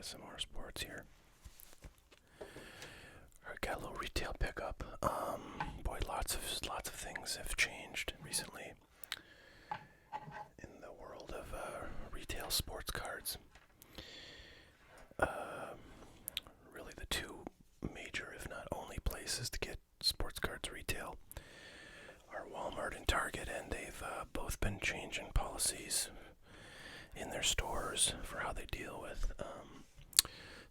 ASMR Sports here. Alright, got a little retail pickup. Boy, lots of things have changed recently in the world of retail sports cards. Really, the two major, if not only, places to get sports cards retail are Walmart and Target, and they've both been changing policies in their stores for how they deal with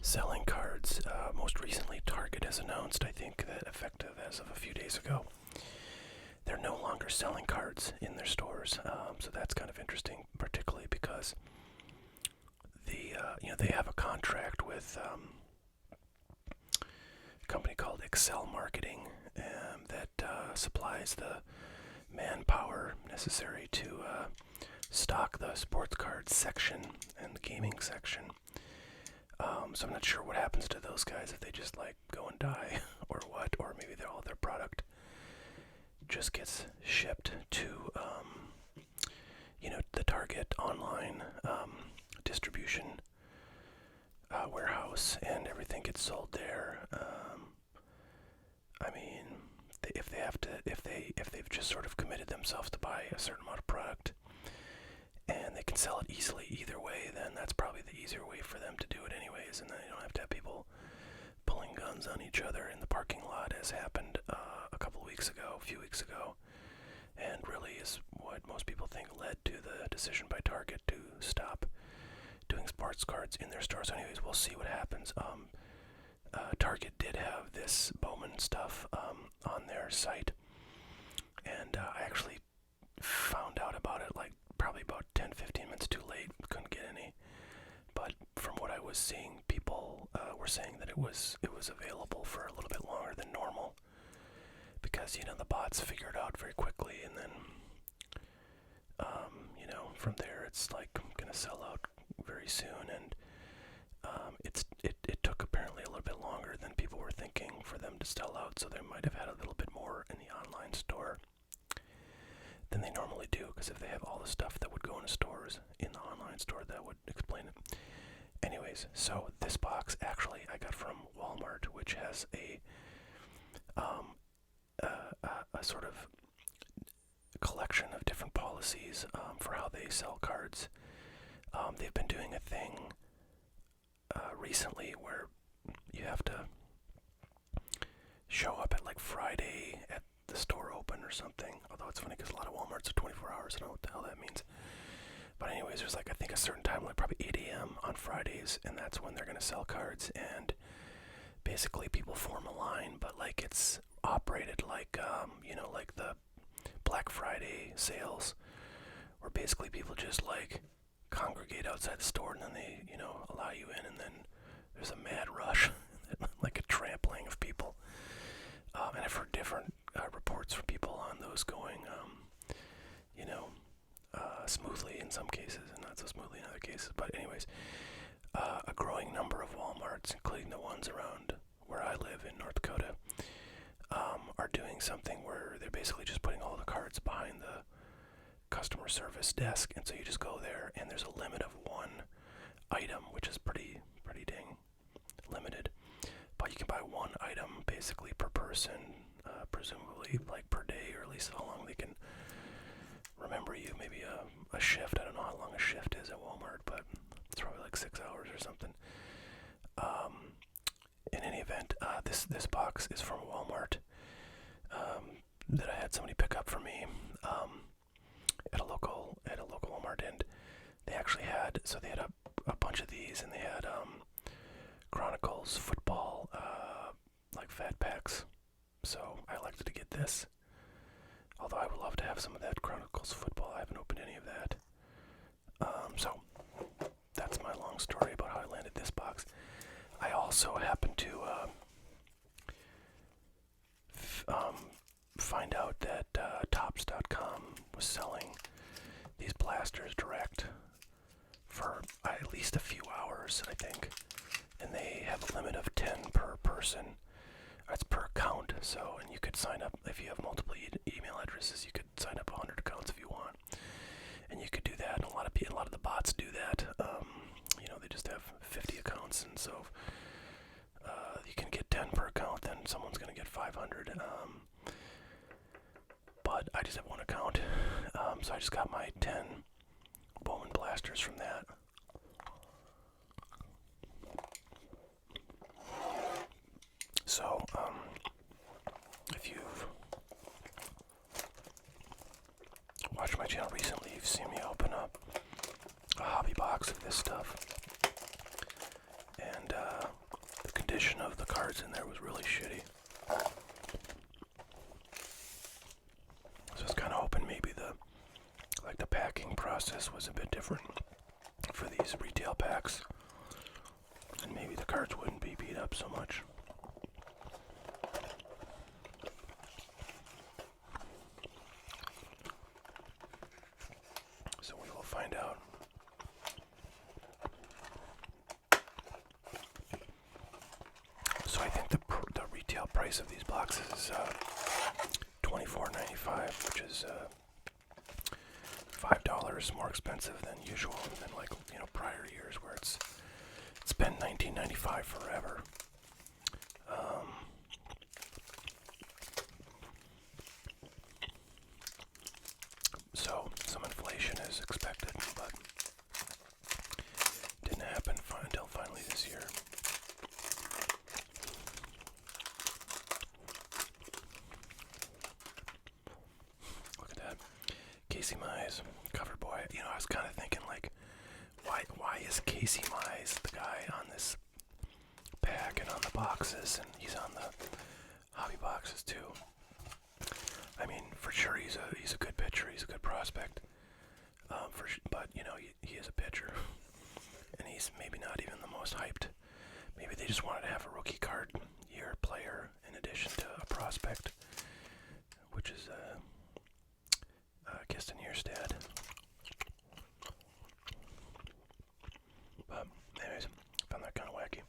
selling cards. Most recently, Target has announced, I think that effective as of a few days ago, they're no longer selling cards in their stores. So that's kind of interesting, particularly because they have a contract with a company called Excel Marketing that supplies the manpower necessary to stock the sports cards section and the gaming section. So I'm not sure what happens to those guys, if they just go and die or what, or maybe all their product just gets shipped to the Target online distribution warehouse, and everything gets sold there. I mean, if they've just sort of committed themselves to buy a certain amount of product, and they can sell it easily either way, then that's probably the easier way for them to do it anyways, and then you don't have to have people pulling guns on each other in the parking lot, as happened a few weeks ago, and really is what most people think led to the decision by Target to stop doing sports cards in their stores. Anyways, we'll see what happens. Target did have this Bowman stuff on their site, and I actually found out about it probably about 10-15 minutes too late. Couldn't get any, but from what I was seeing, people were saying that it was available for a little bit longer than normal, because the bots figured out very quickly, and then from there it's gonna sell out very soon, and it took apparently a little bit longer than people were thinking for them to sell out, so they might have had a little bit more in the online store than they normally do, because if they have all the stuff that would go into stores in the online store, that would explain it. Anyways, so this box actually I got from Walmart, which has a sort of collection of different policies for how they sell cards. They've been doing a thing recently where you have to show up at Friday at the store open or something. Although it's funny because a lot of Walmarts are 24 hours. I don't know what the hell that means. But anyways, there's I think a certain time, probably 8 a.m. on Fridays, and that's when they're going to sell cards. And basically people form a line, but it's operated like the Black Friday sales, where basically people just congregate outside the store, and then they allow you in, and then there's a mad rush, like a trampling of people. And I've heard different reports from people on those going smoothly in some cases and not so smoothly in other cases. But anyways, a growing number of Walmarts, including the ones around where I live in North Dakota, are doing something where they're basically just putting all the cards behind the customer service desk, and so you just go there, and there's a limit of one item, which is pretty dang limited. But you can buy one item basically per person, presumably per day, or at least how long they can remember you. Maybe a shift. I don't know how long a shift is at Walmart, but it's probably 6 hours or something. In any event, this box is from Walmart that I had somebody pick up for me at a local Walmart, and they actually had a bunch of these, and they had Chronicles football fat packs. So I elected to get this. Although I would love to have some of that Chronicles football. I haven't opened any of that. So that's my long story about how I landed this box. I also happened to find out that Tops.com was selling these blasters direct for at least a few hours, I think. And they have a limit of 10 per person. That's per account. So, and you could sign up if you have multiple email addresses. You could sign up 100 accounts if you want, and you could do that. And a lot of the bots do that. They just have 50 accounts, pictures from that. So, if you've watched my channel recently, you've seen me open up a hobby box of this stuff. And the condition of the cards in there was really shitty. So I was kind of hoping maybe the packing process was a bit different for these retail packs. And maybe the cards wouldn't be beat up so much. So we will find out. So I think the retail price of these boxes is $24.95, which is $5 more expensive than usual, than prior years where it's been $19.95 forever. So some inflation is expected, but didn't happen until finally this year. Look at that. Casey Mize, cover boy. I was kind of thinking, why is Casey Mize the guy on this pack and on the boxes, and he's on the hobby boxes too? I mean, for sure he's a good pitcher, he's a good prospect, but he is a pitcher, and he's maybe not even the most hyped. Maybe they just wanted to have a rookie card year player in addition to a prospect, which is Kirsten Yerstad. But anyways, found that kind of wacky.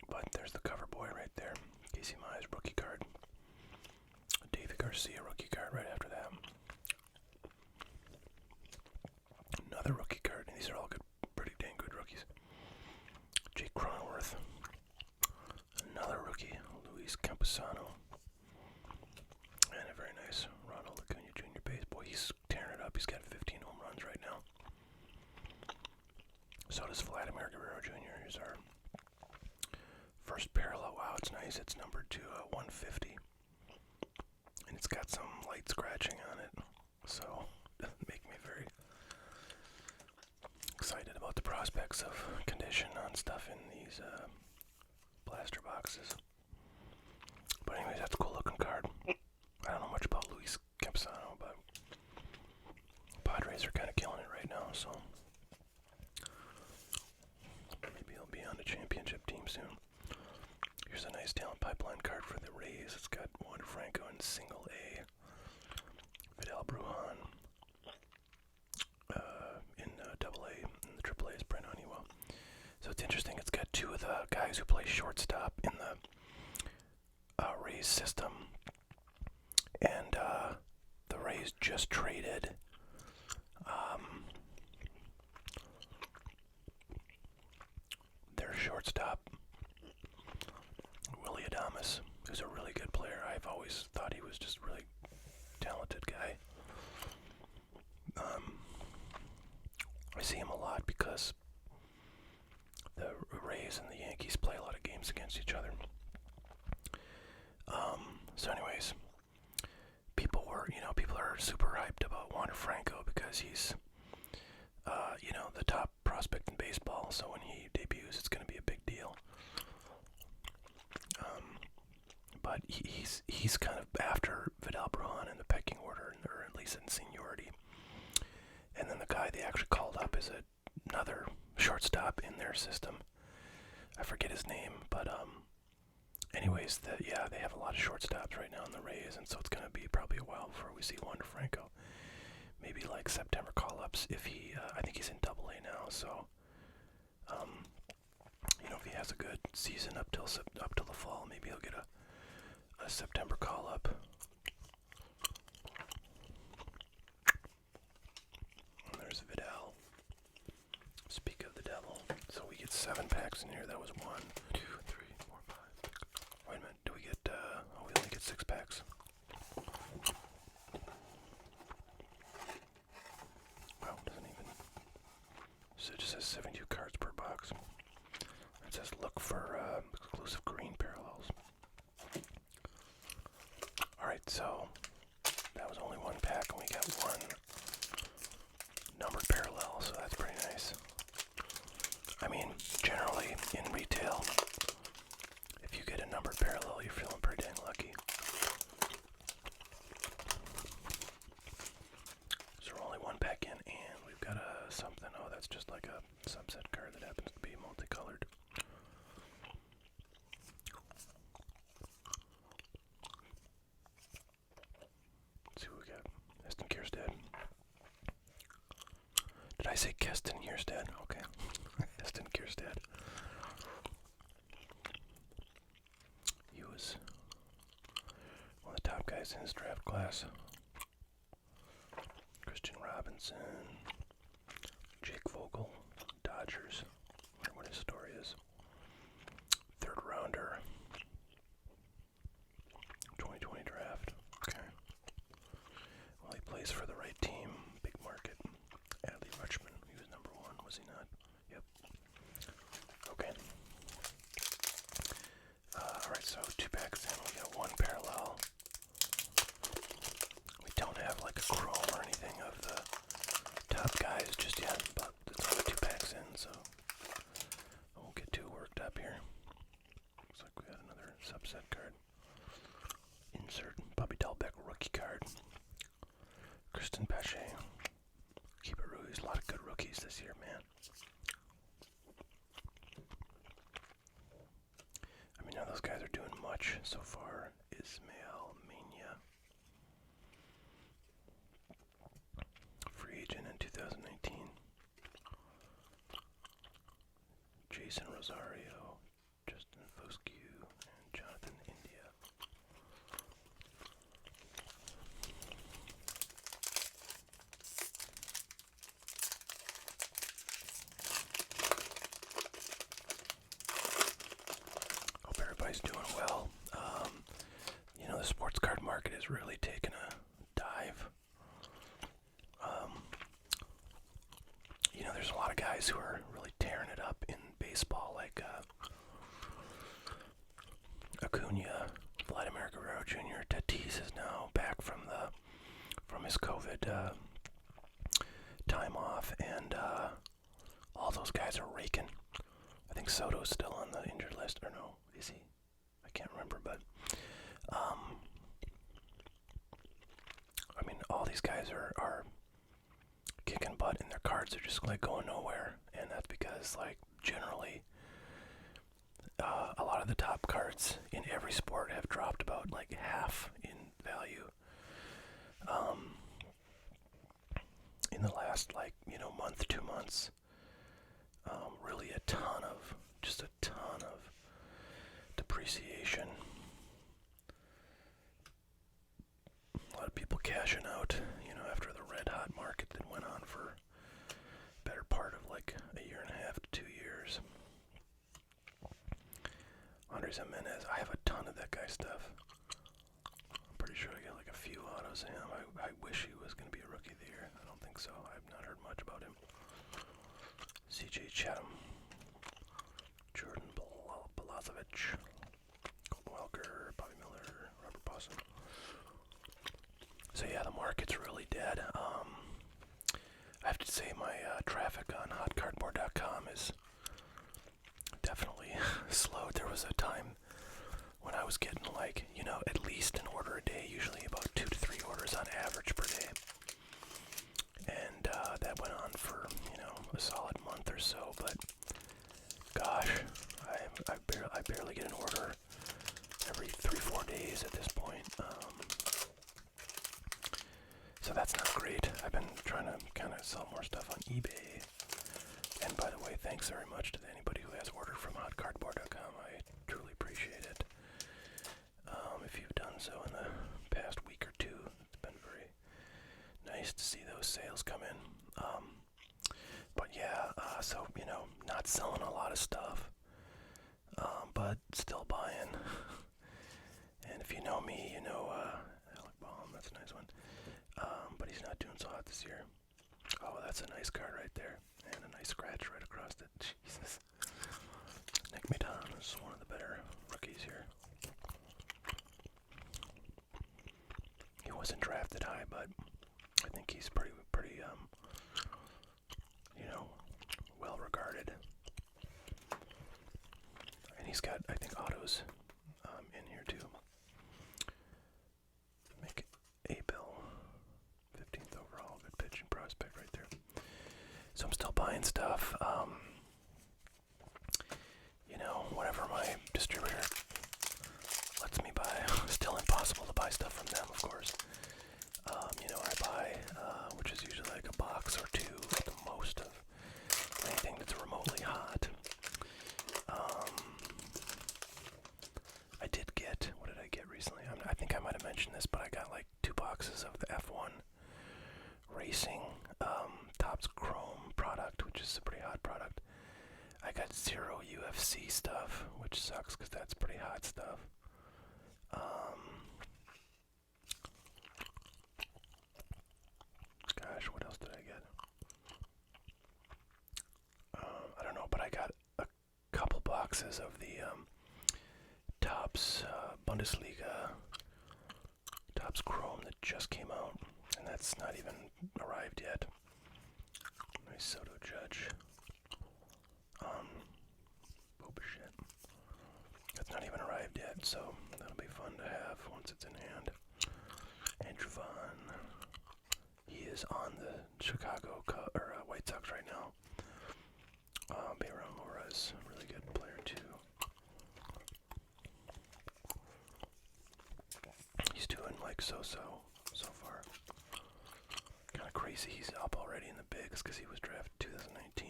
But there's the cover boy right there. Casey Mize rookie card. David Garcia rookie card right after that. Another rookie card. And these are all good, pretty dang good rookies. Jake Cronenworth. Another rookie. Luis Campusano. And a very nice Ronald Acuna Jr. base. Boy, he's tearing it up. He's got 15 home runs right now. So does Vladimir Guerrero Jr. Here's our first parallel. Wow, it's nice. It's numbered to 150. And it's got some light scratching on it. So, make me very excited about the prospects of condition on stuff in these blaster boxes. But anyways, that's a cool looking card. I don't know much about Luis Campusano, but Padres are kind of killing it right now, so maybe he'll be on the championship team soon. Here's a nice talent pipeline card for the Rays. It's got Wander Franco in single A, Vidal Brujan in double A, and the triple A is Brent Honeywell. So it's interesting, it's got two of the guys who play shortstop in the Rays system, and the Rays just traded their shortstop, Willie Adames, who's a really good player. I've always thought he was just a really talented guy. I see him a lot because the Rays and the Yankees play a lot of games against each other. So anyways, people are super hyped about Wander Franco because he's, the top prospect in baseball. So when he debuts, it's going to be a big deal. But he's kind of after Vidal Brujan in the pecking order, or at least in seniority. And then the guy they actually called up is another shortstop in their system. I forget his name, but anyways, they have a lot of shortstops right now in the Rays, and so it's going to be probably a while before we see Wander Franco. Maybe like September call-ups if he, I think he's in double A now, so, if he has a good season up till the fall, maybe he'll get a September call-up. And there's Vidal. Speak of the devil. So we get 7 packs in here. That was 1, 2, 3, 4, 5, 6. Wait a minute. Do we get, we only get 6 packs. Wow, doesn't even So it just says 72 cards per box. It says look for exclusive green parallels. Alright, so that was only one pack and we got one numbered parallel, so that's pretty nice. I mean, generally in retail, if you get a numbered parallel, you're feeling pretty dang lucky. So we're only one pack in, and we've got something. Oh, that's just like a subset card that happens to be multicolored. Let's see what we got. Eston Kierstead. Did I say Keston Kierstead? Okay. Eston Kierstead. He was one of the top guys in his draft class. Christian Robinson, Jake Vogel, Dodgers. I wonder what his story is. Third rounder, 2020 draft. Okay. Well, he plays for the right team. Big market. Adley Rutschman. He was number one, was he not? Yep. Okay. Alright, so 2 packs in. We got one parallel. We don't have like a chrome or anything of the top guys just yet, but it's only 2 packs in, so I won't get too worked up here. Looks like we got another subset card. Insert Bobby Dahlbeck rookie card. Kristen Pache. Keep it rookies. A lot of good rookies this year, man. I mean, none of those guys are doing much so far. Ismael Mania. Free agent in 2019. Jason Rosario, Justin Foscue, and Jonathan India. Hope everybody's doing well. You know, the sports card market has really taken a dive. You know, there's a lot of guys who are really tearing it up in baseball, like Acuna, Vladimir Guerrero Jr. Tatis is now back from his COVID time off, and all those guys are raking. I think Soto's still on the injured list, or no, is he? I can't remember, but I mean, all these guys are kicking butt, and their cards are just like going nowhere, and that's because, like, generally a lot of the top cards in every sport have dropped about like half in value in the last, like, you know, month, 2 months. Really a ton of depreciation. A lot of people cashing out, you know, after the red hot market that went on for better part of like a year and a half to 2 years. Andres Jimenez, I have a ton of that guy's stuff. I'm pretty sure I got like a few autos of him. I wish he was going to be a rookie of the year. I don't think so. I've not heard much about him. CJ Chatham, Jordan Balazovic, Colton Welker, Bobby Miller, Robert Boston. So yeah, the market's really dead. I have to say my traffic on hotcardboard.com is definitely slowed. There was a time when I was getting, like, you know, at least an order a day, usually about 2 to 3 orders on average per day. And that went on for, you know, a solid month or so, but gosh, I barely get an order every 3-4 days at this point. So that's not great. I've been trying to kind of sell more stuff on eBay. And by the way, thanks very much to anybody who has ordered from hotcardboard.com. I truly appreciate it. If you've done so in the past week or 2, it's been very nice to see those sales come in. But yeah, so, you know, not selling a lot of stuff, but still buying. And if you know me, you know Alec Baum, that's a nice one. But he's not doing so hot this year. Oh, that's a nice card right there. And a nice scratch right across it. Jesus. Nick Maton is one of the better rookies here. He wasn't drafted high, but I think he's pretty well regarded. And he's got, I think, autos in here too. Make a bill. 15th overall, good pitching prospect right there. So I'm still buying stuff. Whatever my distributor lets me buy. Still impossible to buy stuff from them, of course. I buy, which is usually like a box or two at the most of anything that's remotely hot. I did get, what did I get recently? I think I might have mentioned this, but I got like 2 boxes of the F1 Racing Topps Chrome product, which is a pretty hot product. I got 0 UFC stuff, which sucks because that's pretty hot stuff. Gosh, what else did I get? I don't know, but I got a couple boxes of the Topps Bundesliga Topps Chrome that just came out, and that's not even arrived yet. Nice Soto Judge. Shit. That's not even arrived yet, so that'll be fun to have once it's in hand. Andrew Vaughn. He is on the Chicago White Sox right now. Bayron Lora is a really good player too. He's doing like so far. Kind of crazy. He's up already in the bigs because he was drafted 2019.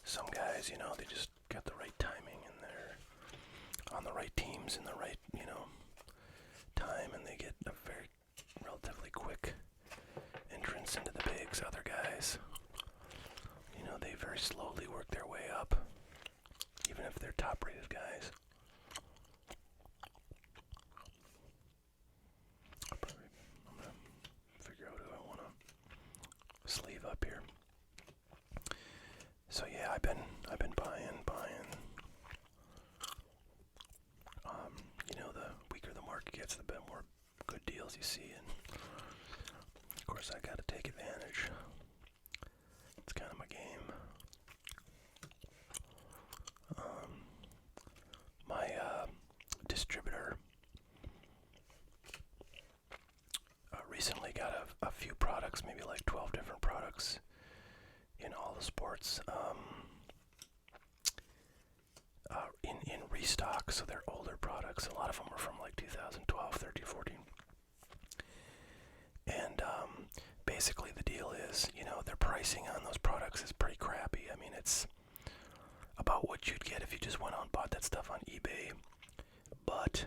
Some guys, they just got the right timing and they're on the right teams in the right, time, and they get a very relatively quick entrance into the bigs. Other guys, they very slowly work their way up, even if they're top-rated guys. I'm gonna figure out who I want to sleeve up here. So yeah, I've been buying. The weaker the market gets, the more good deals you see, and of course I gotta take advantage. It's kind of my game. My distributor recently got a few products, maybe like 12 different products in all the sports, in restock, so they're older products. A lot of them are from like 2012, 13, 14. And basically the deal is, their pricing on those products is pretty crappy. I mean, it's about what you'd get if you just went out and bought that stuff on eBay. But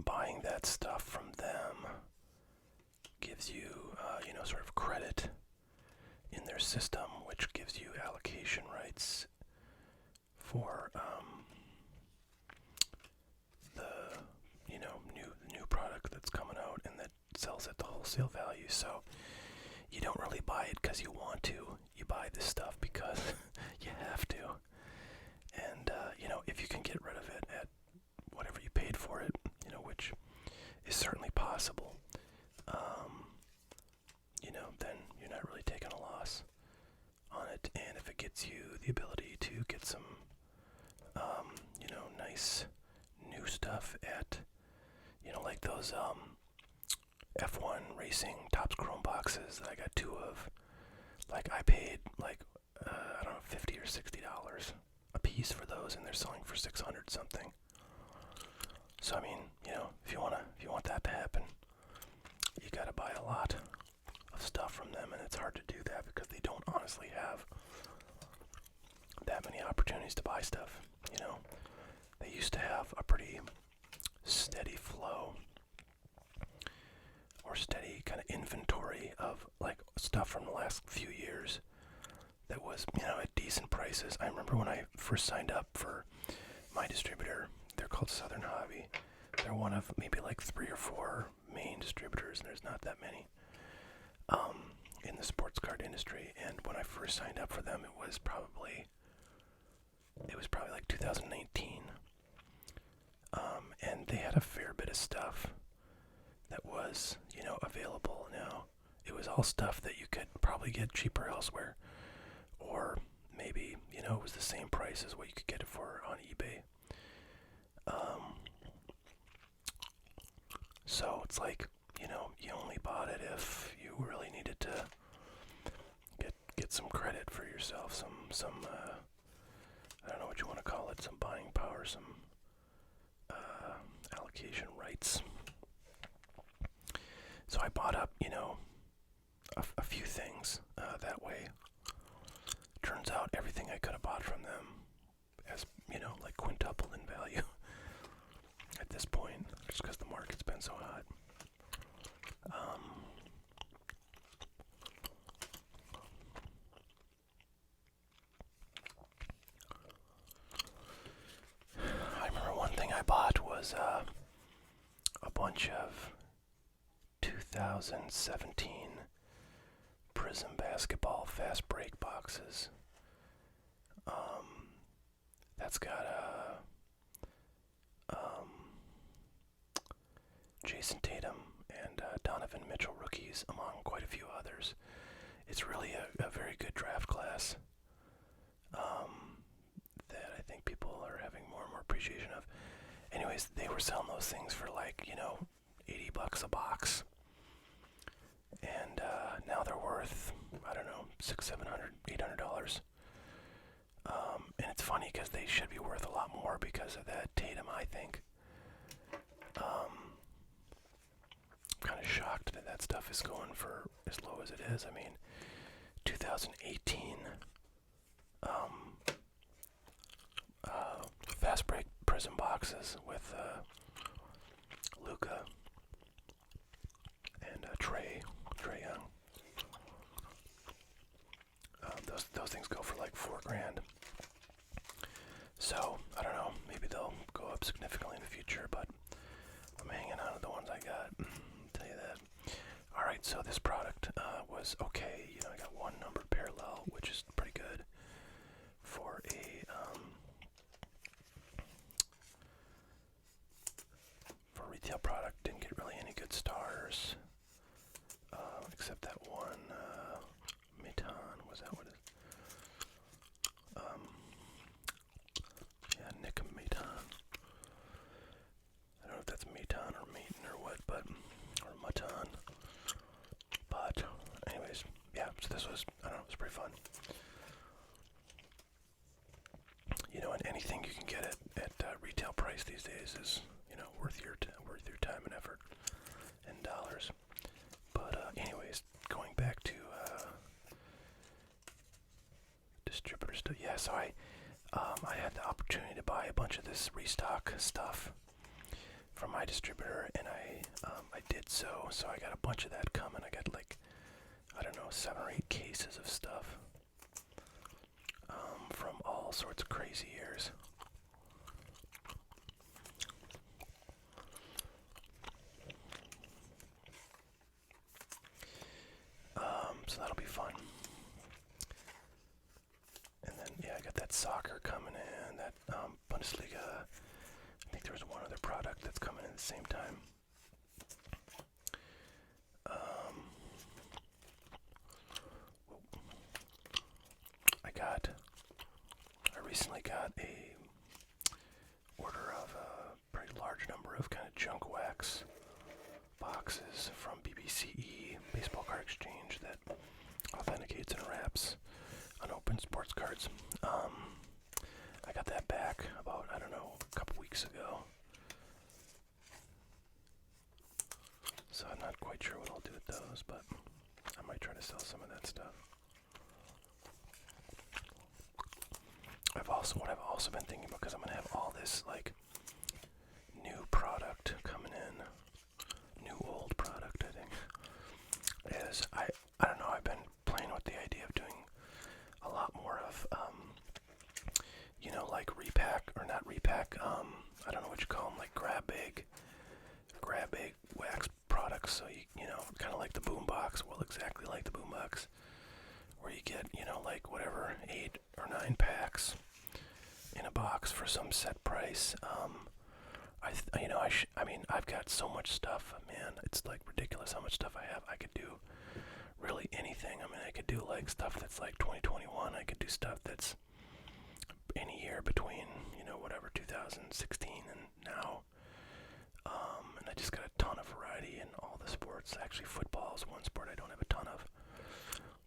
buying that stuff from them gives you, sort of credit in their system, which gives you allocation rights for the new product that's coming out, and that sells at the wholesale value. So you don't really buy it because you want to. You buy this stuff because you have to. And if you can get rid of it at whatever you paid for it, which is certainly possible, then you're not really taking a loss on it. And if it gets you the ability to get some, nice new stuff at, like those F1 Racing Topps Chrome boxes that I got 2 of, like I paid like, I don't know, $50 or $60 a piece for those, and they're selling for 600 something. So I mean, if you want that to happen, you gotta buy a lot of stuff from them, and it's hard to do that because they don't honestly have that many opportunities to buy stuff. They used to have a pretty steady flow or steady kind of inventory of like stuff from the last few years that was, at decent prices. I remember when I first signed up for my distributor, they're called Southern Hobby. they're one of maybe like 3 or 4 main distributors, and there's not that many in the sports card industry. And when I first signed up for them, it was probably like 2019, and they had a fair bit of stuff that was, available now. It was all stuff that you could probably get cheaper elsewhere, or maybe, it was the same price as what you could get it for on eBay. So it's like, you only bought it if you really needed to get some credit for yourself, some I don't know what you want to call it, some buying power, some allocation rights. So I bought up, a few things that way. Turns out everything I could have bought from them has, like quintupled in value at this point, just because the market's been so hot. I remember one thing I bought was a bunch of 2017 Prism basketball fast break boxes. That's got Jason Tatum and Donovan Mitchell rookies, among quite a few others. It's really a very good draft class that I think people are having more and more appreciation of. Anyways, they were selling those things for like, $80 a box. And now they're worth, I don't know, $600, $700, $800. And it's funny because they should be worth a lot more because of that Tatum, I think. Kind of shocked that stuff is going for as low as it is. I mean, 2018 fast break Prism boxes with Luka and Trey Young. Those things go for like $4,000. So I don't know. Maybe they'll go up significantly in the future, but I'm hanging on to the ones I got. I'll tell you that. All right. So this product was okay. I got one numbered parallel, which is pretty good for a retail product. Didn't get really any good stars, except that one Meton. Was that what it is? Yeah, Nick Meton. I don't know if that's Meton or Maton or what, or Matan. But anyways, yeah. So this was, I don't know, it was pretty fun. And anything you can get at retail price these days is, worth your time and effort and dollars. But anyways, going back to distributor stuff. Yeah, so I had the opportunity to buy a bunch of this restock stuff from my distributor, and I did so. So I got a bunch of that coming. I got like, I don't know, 7 or 8 cases of stuff from all sorts of crazy years. So that'll be fun. And then, yeah, I got that soccer coming in, that Bundesliga. I think there was one other product that's coming in at the same time. I recently got a order of a pretty large number of kind of junk wax boxes from BBCE, Baseball Card Exchange, that authenticates and wraps unopened sports cards. I got that back about, I don't know, a couple weeks ago. So I'm not quite sure what I'll do with those, but I might try to sell some of that stuff. What I've also been thinking about, because I'm going to have all this, like, new product coming in, new old product, I think, is, I don't know, I've been playing with the idea of doing a lot more of, like repack, or not repack, I don't know what you call them, like grab bag box. So you know, kind of like the boom box. Well, exactly like the boom box, where you get, you know, like whatever 8 or 9 packs in a box for some set price. I mean, I've got so much stuff, man. It's like ridiculous how much stuff I have. I could do really anything. I mean, I could do like stuff that's like 2021. I could do stuff that's any year between, you know, whatever 2016 and now. And I just got a ton of variety in all the sports. Actually, football is one sport I don't have a ton of,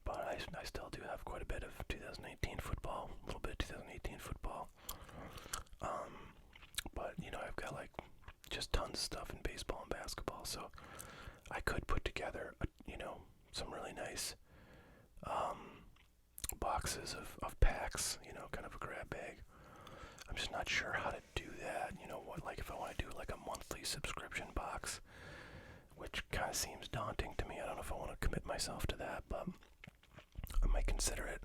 but I still do have quite a bit of 2018 football, a little bit of 2018 football. But you know, I've got like just tons of stuff in baseball and basketball, so I could put together, you know, some really nice boxes of packs, you know, kind of a grab bag. I'm just not sure how to do that. You know what? Like if I want to do like a monthly subscription box, which kind of seems daunting to me. I don't know if I want to commit myself to that, but I might consider it.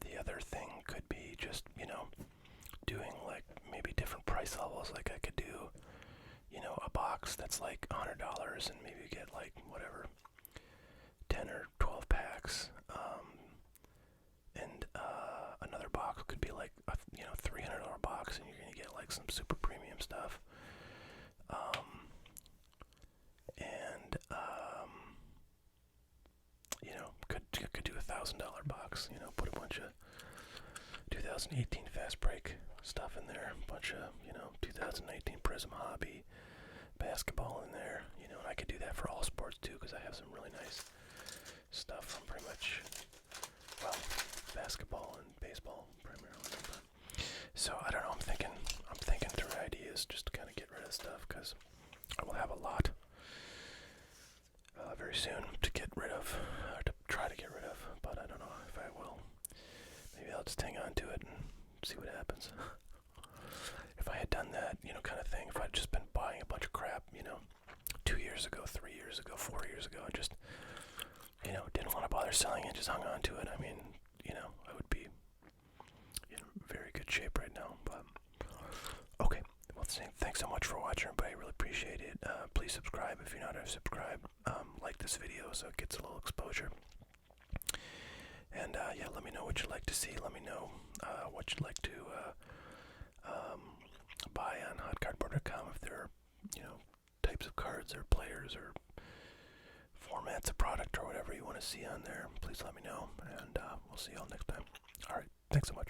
The other thing could be just, you know, doing like maybe different price levels. Like I could do, you know, a box that's like $100 and maybe get like whatever 10 or 12 packs. And another box could be like a, you know, $300 box, and you're gonna get like some super premium stuff. You know, could do $1,000 box. You know, put a bunch of 2018 Fast Break stuff in there, a bunch of, you know, 2019 Prism Hobby basketball in there. You know, and I could do that for all sports too, because I have some really nice stuff from pretty much, well, basketball and baseball primarily. But, so I don't know. I'm thinking through ideas just to kind of get rid of stuff, because I will have a lot very soon to get rid of, or to try to get rid of. But I don't know if I will. Maybe I'll just hang on to it and see what happens. If I had done that, you know, kind of thing, if I'd just been buying a bunch of crap, you know, 2 years ago, 3 years ago, 4 years ago, and just, you know, didn't want to bother selling it, just hung on to it, I mean, you know, I would be in very good shape right now. But okay, well, thanks so much for watching, everybody. I really appreciate it. Please subscribe if you're not already subscribed. Like this video so it gets a little exposure. And yeah, let me know what you'd like to see. Let me know what you'd like to buy on hotcardboard.com, if there are, you know, types of cards or players or formats of product or whatever you want to see on there. Please let me know, and we'll see you all next time. All right, thanks so much.